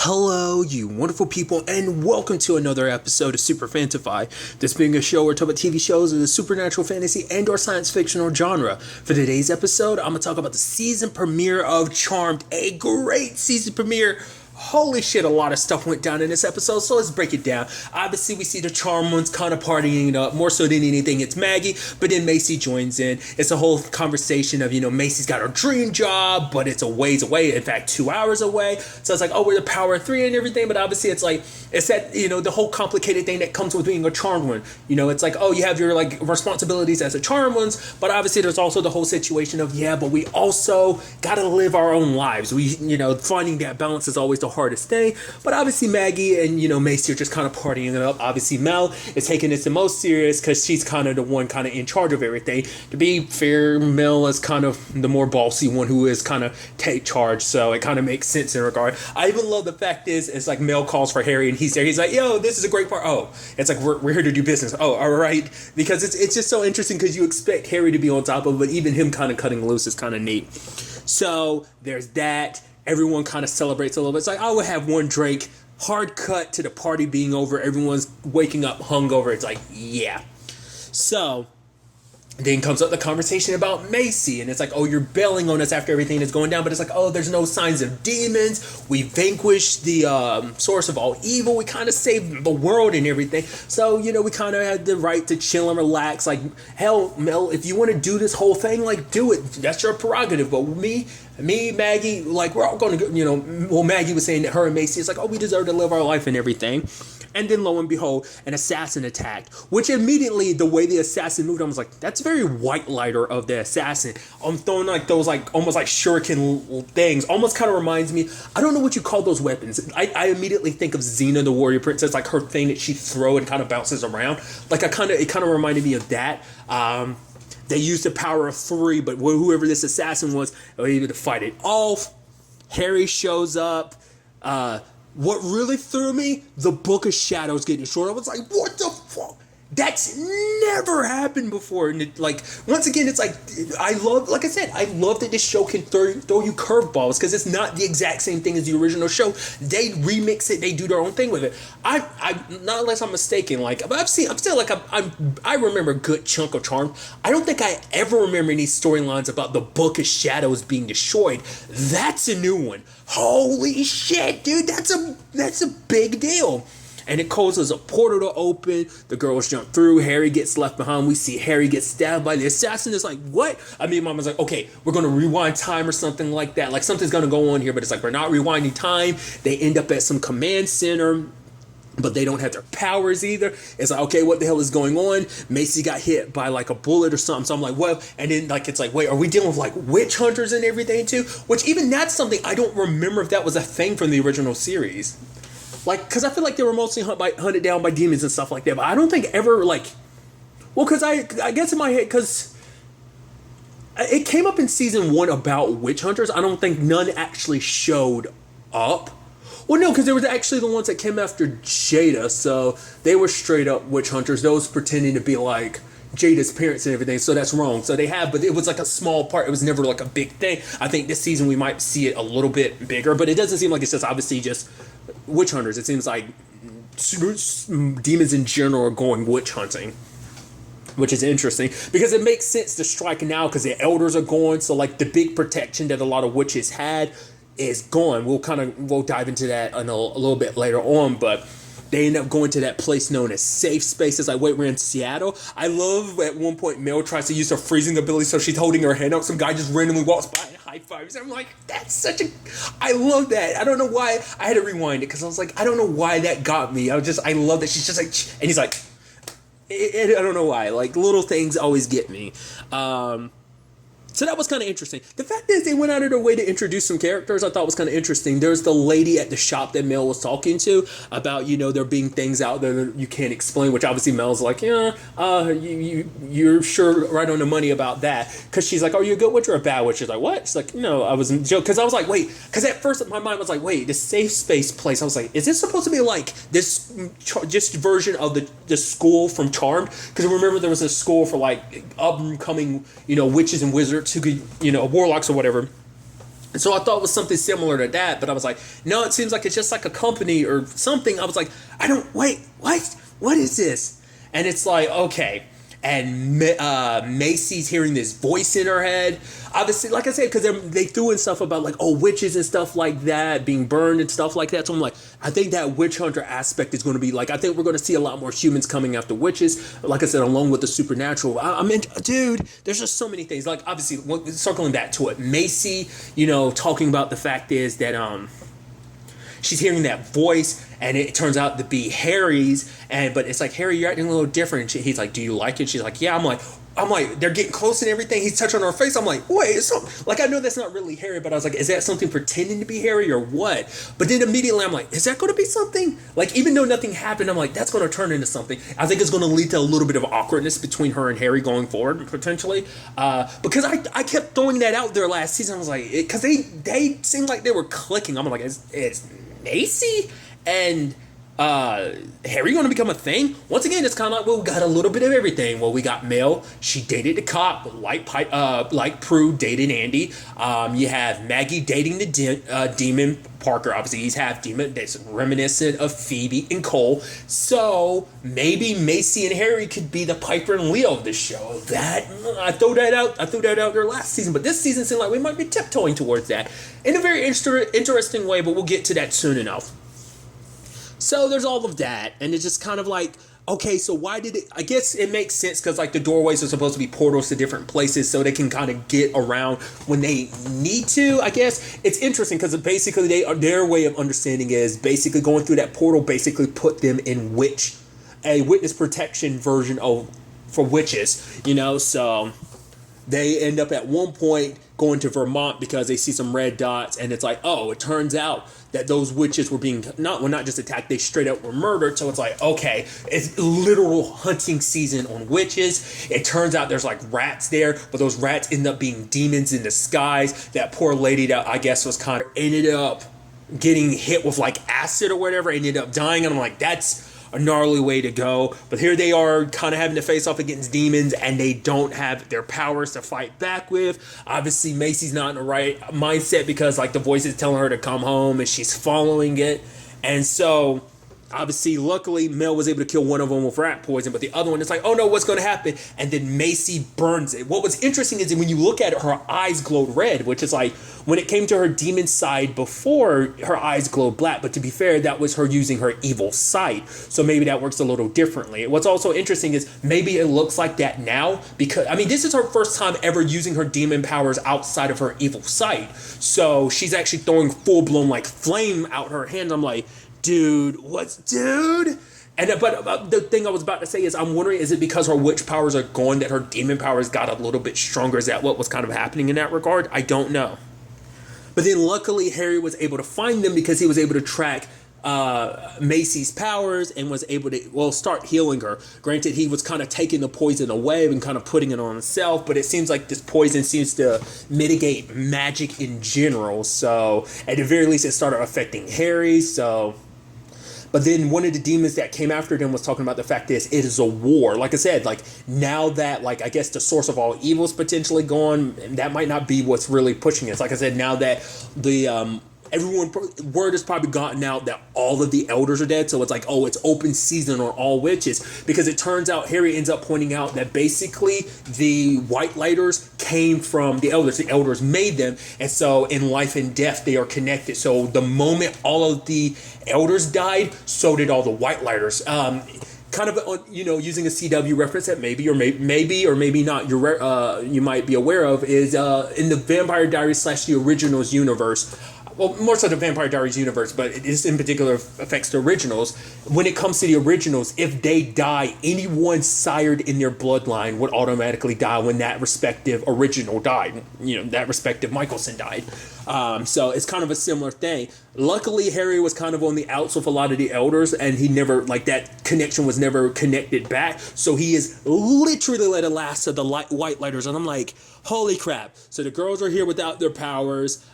Hello, you wonderful people, and welcome to another episode of Super-Fanta-Fi. This being a show where we talk about TV shows of the supernatural, fantasy, and/or science fictional genre. For today's episode, I'm gonna talk about the season premiere of Charmed, a great season premiere. Holy shit, a lot of stuff went down in this episode, so let's break it down. Obviously, we see the Charmed ones kind of partying it up, more so than anything, it's Maggie, but then Macy joins in. It's a whole conversation of, Macy's got her dream job, but it's a ways away, in fact, 2 hours away. So it's like, oh, we're the power of three and everything, but obviously it's like, it's that, the whole complicated thing that comes with being a Charmed one. It's like, oh, you have your, responsibilities as a Charmed ones, but obviously there's also the whole situation of, yeah, but we also gotta live our own lives. We, finding that balance is always the hardest thing, but obviously Maggie and Macy are just kind of partying it up. Obviously Mel is taking this the most serious because she's kind of the one kind of in charge of everything. To be fair, Mel is kind of the more bossy one who is kind of take charge, so it kind of makes sense in regard. I even love the fact is it's like Mel calls for Harry and he's there. He's like, yo, this is a great part. Oh, it's like we're here to do business. Oh, all right, because it's just so interesting because you expect Harry to be on top of it, but even him kind of cutting loose is kind of neat. So there's that. Everyone kind of celebrates a little bit. It's like, I would have one drink. Hard cut to the party being over. Everyone's waking up hungover. It's like, yeah. So then comes up the conversation about Macy. And it's like, oh, you're bailing on us after everything is going down. But it's like, oh, there's no signs of demons. We vanquished the source of all evil. We kind of saved the world and everything. So, we kind of had the right to chill and relax. Like, hell, Mel, if you want to do this whole thing, do it. That's your prerogative. But me, Maggie, we're all going to, Maggie was saying that her and Macy, it's like, oh, we deserve to live our life and everything. And then lo and behold, an assassin attacked, which immediately, the way the assassin moved, I was like, that's very white lighter of the assassin. I'm throwing those almost like shuriken things. Almost kind of reminds me, I don't know what you call those weapons. I immediately think of Xena, the warrior princess, like her thing that she throw and kind of bounces around. It kind of reminded me of that. They used the power of three, but whoever this assassin was able to fight it off. Harry shows up. What really threw me? The Book of Shadows getting short. I was like, what the fuck? That's never happened before. And once again, it's like, I love that this show can throw you curveballs because it's not the exact same thing as the original show. They remix it. They do their own thing with it. I not unless I'm mistaken. I remember a good chunk of Charm. I don't think I ever remember any storylines about the Book of Shadows being destroyed. That's a new one. Holy shit, dude. That's a big deal. And it causes a portal to open. The girls jump through. Harry gets left behind. We see Harry get stabbed by the assassin. It's like, what? I mean, Mama's like, okay, we're going to rewind time or something like that. Like, something's going to go on here. But it's like, we're not rewinding time. They end up at some command center, but they don't have their powers either. It's like, okay, what the hell is going on? Macy got hit by a bullet or something. So I'm like, well, and then it's like, wait, are we dealing with witch hunters and everything too? Which even that's something I don't remember if that was a thing from the original series. Because I feel like they were mostly hunted down by demons and stuff like that. But I don't think ever, because I guess in my head, because it came up in season 1 about witch hunters. I don't think none actually showed up. Well, no, because they were actually the ones that came after Jada. So they were straight up witch hunters. Those pretending to be Jada's parents and everything, so that's wrong. So they have, but it was a small part. It was never a big thing. I think this season we might see it a little bit bigger, but it doesn't seem like it's just obviously just witch hunters. It seems like demons in general are going witch hunting, which is interesting because it makes sense to strike now because the elders are gone. So the big protection that a lot of witches had is gone. We'll dive into that a little bit later on, but they end up going to that place known as safe space. It's like, wait, we're in Seattle? I love at one point Mel tries to use her freezing ability, so she's holding her hand up. Some guy just randomly walks by and high fives. I'm like, I love that. I don't know why. I had to rewind it because I was like, I don't know why that got me. I love that she's just and he's like, I don't know why. Little things always get me. So that was kind of interesting. The fact is they went out of their way to introduce some characters I thought was kind of interesting. There's the lady at the shop that Mel was talking to about, there being things out there that you can't explain, which obviously Mel's like, yeah, you're sure right on the money about that. Because she's like, are you a good witch or a bad witch? She's like, what? She's like, no, I wasn't joking. Because I was like, wait. Because at first my mind was like, wait, this safe space place. I was like, is this supposed to be this just version of the school from Charmed? Because remember there was a school for upcoming, witches and wizards who could, warlocks or whatever. And so I thought it was something similar to that, but I was like, no, it seems like it's just like a company or something. I was like, I don't, wait, what is this? And it's like, okay. And Macy's hearing this voice in her head. Obviously, like I said, because they threw in stuff about like, oh, witches and stuff like that, being burned and stuff like that. So I'm like, I think that witch hunter aspect is going to be like, I think we're going to see a lot more humans coming after witches. Like I said, along with the supernatural. I mean, dude, there's just so many things. Like, obviously, circling back to it, Macy, talking about the fact is that, she's hearing that voice, and it turns out to be Harry's. But it's like, Harry, you're acting a little different. He's like, do you like it? She's like, yeah. I'm like, they're getting close and everything. He's touching her face. I'm like, wait, it's something. Like, I know that's not really Harry, but I was like, is that something pretending to be Harry or what? But then immediately I'm like, is that going to be something? Like, even though nothing happened, I'm like, that's going to turn into something. I think it's going to lead to a little bit of awkwardness between her and Harry going forward, potentially. Because I kept throwing that out there last season. I was like, because they seemed like they were clicking. I'm like, is Macy and Harry going to become a thing? Once again, it's kind of like, well, we got a little bit of everything. Well, we got Mel. She dated the cop, like Prue dated Andy. You have Maggie dating the demon Parker. Obviously, he's half demon. That's reminiscent of Phoebe and Cole. So maybe Macy and Harry could be the Piper and Leo of this show. That I threw that out there last season, but this season seemed like we might be tiptoeing towards that in a very interesting way. But we'll get to that soon enough. So there's all of that, and it's just kind of like, okay, so why did it, I guess it makes sense because like the doorways are supposed to be portals to different places so they can kind of get around when they need to, I guess. It's interesting because basically their way of understanding is basically going through that portal basically put them in a witness protection version for witches, so they end up at one point going to Vermont because they see some red dots, and it's like, oh, it turns out that those witches were being not just attacked, they straight up were murdered. So it's like, okay, it's literal hunting season on witches. It turns out there's like rats there, but those rats end up being demons in disguise. That poor lady that I guess was kind of ended up getting hit with like acid or whatever, ended up dying. And I'm like, that's a gnarly way to go. But here they are kind of having to face off against demons, and they don't have their powers to fight back with. Obviously, Macy's not in the right mindset because like the voice is telling her to come home and she's following it. And so obviously, luckily, Mel was able to kill one of them with rat poison, but the other one is like, oh no, what's going to happen? And then Macy burns it. What was interesting is that when you look at it, her eyes glowed red, which is like, when it came to her demon side before, her eyes glowed black, but to be fair, that was her using her evil side. So maybe that works a little differently. What's also interesting is maybe it looks like that now because, I mean, this is her first time ever using her demon powers outside of her evil side. So she's actually throwing full-blown like flame out her hand. I'm like, dude? And but the thing I was about to say is, I'm wondering, is it because her witch powers are gone that her demon powers got a little bit stronger? Is that what was kind of happening in that regard? I don't know. But then luckily Harry was able to find them because he was able to track Macy's powers and was able to, start healing her. Granted, he was kind of taking the poison away and kind of putting it on himself, but it seems like this poison seems to mitigate magic in general. So at the very least, it started affecting Harry. But then one of the demons that came after them was talking about the fact that it is a war. Like I said, like now that, like, I guess the source of all evil is potentially gone, that might not be what's really pushing us. Like I said, now that the word has probably gotten out that all of the elders are dead, so it's like, oh, it's open season on all witches, because it turns out Harry ends up pointing out that basically the white lighters came from the elders made them, and so in life and death they are connected. So the moment all of the elders died, so did all the white lighters. Kind of, using a CW reference that maybe or maybe not you might be aware of is in the Vampire Diaries / the Originals universe. Well, more so the Vampire Diaries universe, but this in particular affects the originals. When it comes to the originals, if they die, anyone sired in their bloodline would automatically die when that respective original died. That respective Michelson died. So it's kind of a similar thing. Luckily, Harry was kind of on the outs with a lot of the elders, and he never, that connection was never connected back. So he is literally the last of the white lighters. And I'm like, holy crap. So the girls are here without their powers.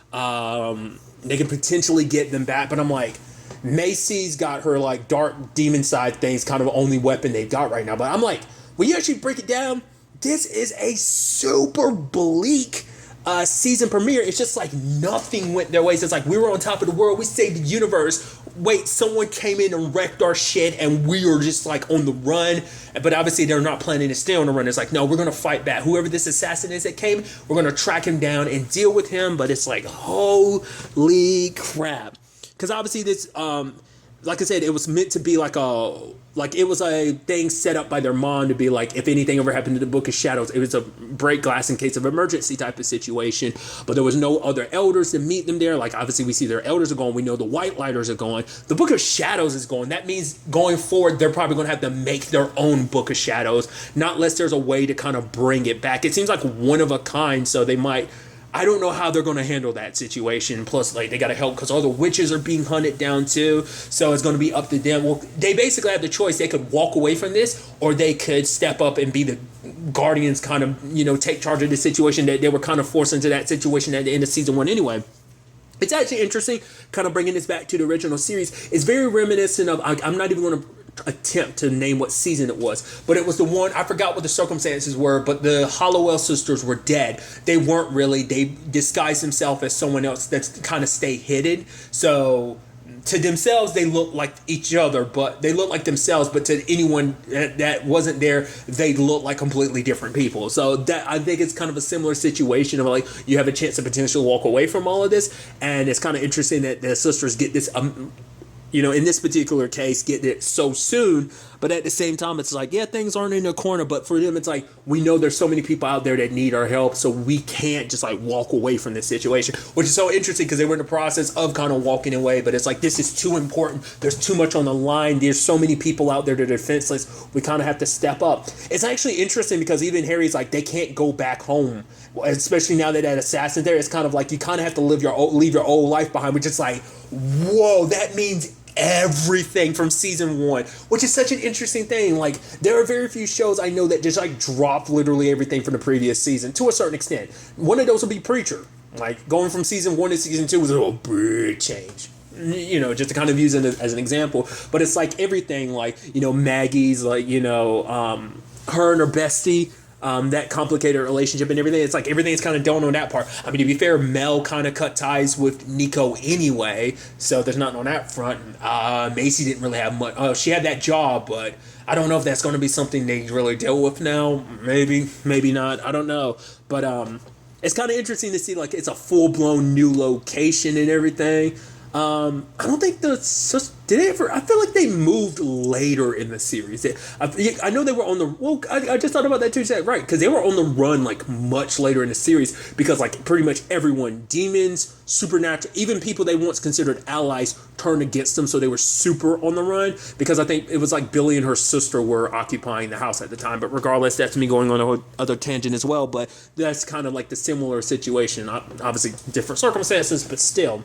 They can potentially get them back, but I'm like, Macy's got her dark demon side things, kind of the only weapon they've got right now. But I'm like, when you actually break it down, this is a super bleak season premiere, it's just like nothing went their ways. It's like we were on top of the world, we saved the universe. Wait, someone came in and wrecked our shit, and we are just like on the run. But obviously, they're not planning to stay on the run. It's like, no, we're gonna fight back. Whoever this assassin is that came, we're gonna track him down and deal with him. But it's like, holy crap! Because obviously, this, like I said, it was meant to be like it was a thing set up by their mom to be like, if anything ever happened to the Book of Shadows, it was a break glass in case of emergency type of situation. But there was no other elders to meet them there. Like, obviously, we see their elders are gone. We know the White Lighters are gone. The Book of Shadows is gone. That means going forward, they're probably going to have to make their own Book of Shadows, not unless there's a way to kind of bring it back. It seems like one of a kind, so they might... I don't know how they're going to handle that situation. Plus, like, they got to help because all the witches are being hunted down too. So it's going to be up to them. Well, they basically have the choice. They could walk away from this, or they could step up and be the guardians, kind of, take charge of the situation that they were kind of forced into that situation at the end of season 1 anyway. It's actually interesting, kind of bringing this back to the original series. It's very reminiscent of, I'm not even going to attempt to name what season it was, but it was the one, I forgot what the circumstances were, but the Hollowell sisters were dead. They weren't really, they disguised themselves as someone else that's kind of stay hidden. So to themselves, they look like each other, but they look like themselves, but to anyone that wasn't there, they look like completely different people. So that, I think it's kind of a similar situation of like, you have a chance to potentially walk away from all of this. And it's kind of interesting that the sisters get this, in this particular case, get it so soon, but at the same time, it's like, yeah, things aren't in their corner, but for them, it's like, we know there's so many people out there that need our help, so we can't just like walk away from this situation, which is so interesting because they were in the process of kind of walking away, but it's like, this is too important, there's too much on the line, there's so many people out there that are defenseless, we kind of have to step up. It's actually interesting because even Harry's like, they can't go back home, especially now that assassin's there. It's kind of like, you kind of have to leave your old life behind, which is like, whoa, that means everything from season 1, which is such an interesting thing. Like, there are very few shows I know that just like drop literally everything from the previous season to a certain extent. One of those would be Preacher. Like, going from season 1 to season 2 was a big change, just to kind of use it as an example. But it's like everything, like, Maggie's, like, her and her bestie, that complicated relationship and everything. It's like everything's kind of done on that part. I mean, to be fair, Mel kind of cut ties with Nico anyway, so there's nothing on that front. Macy didn't really have much. She had that job, but I don't know if that's going to be something they really deal with now. Maybe not. I don't know. But it's kind of interesting to see, like, it's a full-blown new location and everything. I don't think did they ever? I feel like they moved later in the series. I know they were on the. Well, I just thought about that too. Right, because they were on the run like much later in the series. Because like pretty much everyone, demons, supernatural, even people they once considered allies, turned against them. So they were super on the run. Because I think it was like Billy and her sister were occupying the house at the time. But regardless, that's me going on a whole other tangent as well. But that's kind of like the similar situation. Obviously, different circumstances, but still.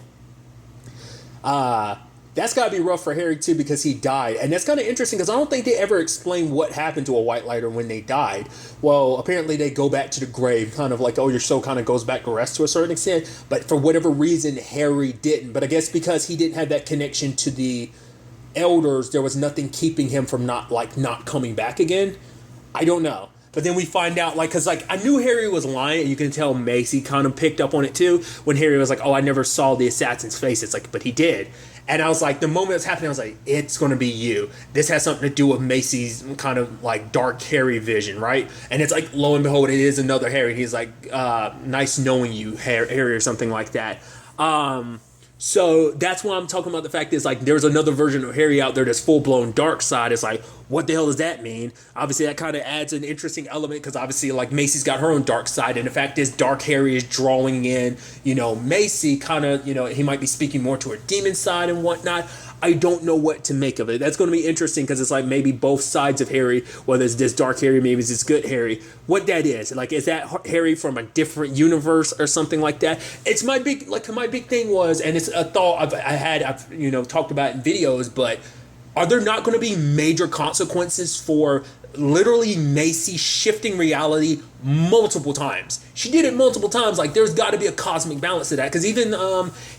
That's got to be rough for Harry too because he died, and that's kind of interesting because I don't think they ever explain what happened to a White Lighter when they died. Well, apparently they go back to the grave, kind of like, your soul kind of goes back to rest to a certain extent, but for whatever reason Harry didn't. But I guess because he didn't have that connection to the elders, there was nothing keeping him from not coming back again. I don't know. But then we find out, because I knew Harry was lying, and you can tell Macy kind of picked up on it too, when Harry was like, I never saw the assassin's face. It's like, but he did. And I was like, the moment it's happening, I was like, it's going to be you. This has something to do with Macy's kind of like dark Harry vision, right? And it's like, lo and behold, it is another Harry. He's like, nice knowing you, Harry, or something like that. So that's why I'm talking about the fact is like there's another version of Harry out there that's full-blown dark side. It's like, what the hell does that mean? Obviously, that kind of adds an interesting element because obviously like Macy's got her own dark side. And the fact is dark Harry is drawing in, Macy kind of, he might be speaking more to her demon side and whatnot. I don't know what to make of it. That's going to be interesting because it's like maybe both sides of Harry, whether it's this dark Harry, maybe it's this good Harry, what that is. Like, is that Harry from a different universe or something like that? It's my big thing was, and it's a thought I've talked about in videos, but are there not going to be major consequences for literally Macy shifting reality multiple times? She did it multiple times. Like, there's got to be a cosmic balance to that. Because even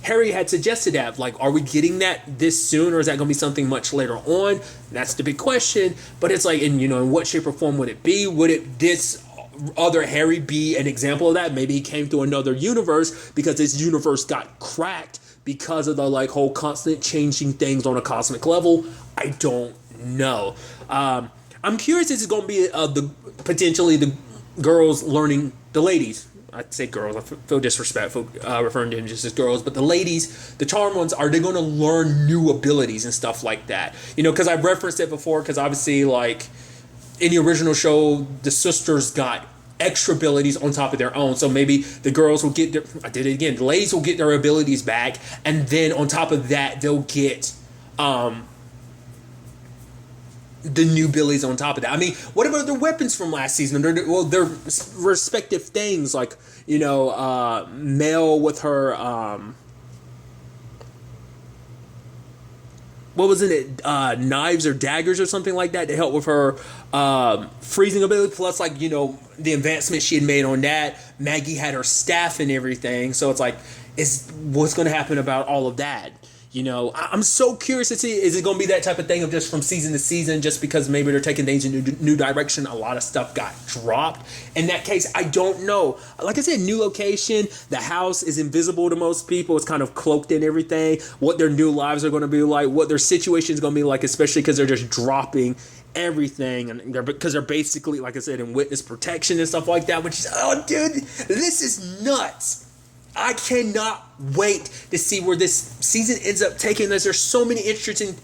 Harry had suggested that. Like, are we getting that this soon, or is that going to be something much later on? That's the big question. But it's like, in what shape or form would it be? Would it this other Harry be an example of that? Maybe he came to another universe because his universe got cracked because of the like whole constant changing things on a cosmic level. I don't know. I'm curious if it's going to be potentially the girls learning, the ladies. I'd say girls. I feel disrespectful referring to them just as girls, but the ladies, the charm ones, are they going to learn new abilities and stuff like that? You know, because I've referenced it before. Because obviously, like in the original show, the sisters got extra abilities on top of their own. So maybe the girls will get their, I did it again. The ladies will get their abilities back, and then on top of that, they'll get the new abilities on top of that. I mean, what about the weapons from last season? Their respective things, like, you know, Mel with her, what was it, knives or daggers or something like that to help with her freezing ability, plus, like, you know, the advancement she had made on that. Maggie had her staff and everything, so it's like, what's going to happen about all of that? You know, I'm so curious to see, is it going to be that type of thing of just from season to season, just because maybe they're taking things in a new direction? A lot of stuff got dropped. In that case, I don't know. Like I said, new location, the house is invisible to most people. It's kind of cloaked in everything. What their new lives are going to be like, what their situation is going to be like, especially because they're just dropping everything, and because they're basically, like I said, in witness protection and stuff like that, which is, oh, dude, this is nuts. I cannot wait to see where this season ends up taking us. There's so many interesting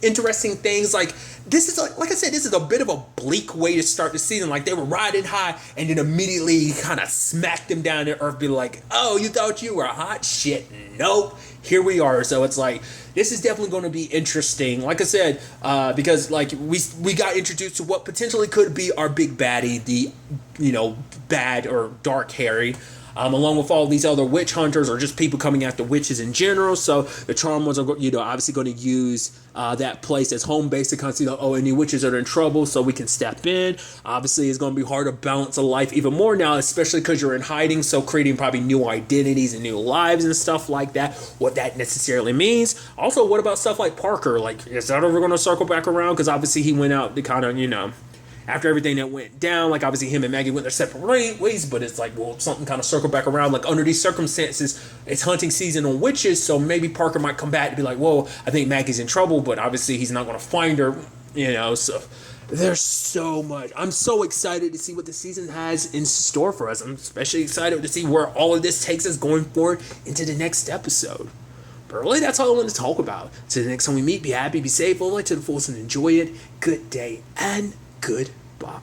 things. Like, this is like I said, this is a bit of a bleak way to start the season. Like, they were riding high and then immediately kind of smacked them down to earth, be like, oh, you thought you were hot? Shit, nope. Here we are. So it's like, this is definitely going to be interesting. Like I said, because like we got introduced to what potentially could be our big baddie, the, you know, bad or dark Harry. Along with all these other witch hunters or just people coming after witches in general. So the charm ones are, you know, obviously going to use that place as home base to kind of see, oh, any witches are in trouble, so we can step in. Obviously, it's going to be hard to balance a life even more now, especially because you're in hiding, so creating probably new identities and new lives and stuff like that, what that necessarily means. Also, what about stuff like Parker? Like, is that ever going to circle back around? Because obviously he went out to kind of, you know, after everything that went down, like obviously him and Maggie went their separate ways, but it's like, well, something kind of circled back around. Like, under these circumstances, it's hunting season on witches, so maybe Parker might come back and be like, whoa, I think Maggie's in trouble, but obviously he's not going to find her, you know, so there's so much. I'm so excited to see what the season has in store for us. I'm especially excited to see where all of this takes us going forward into the next episode. But really, that's all I wanted to talk about. So the next time we meet, be happy, be safe, live life to the fullest, and enjoy it. Good day and goodbye.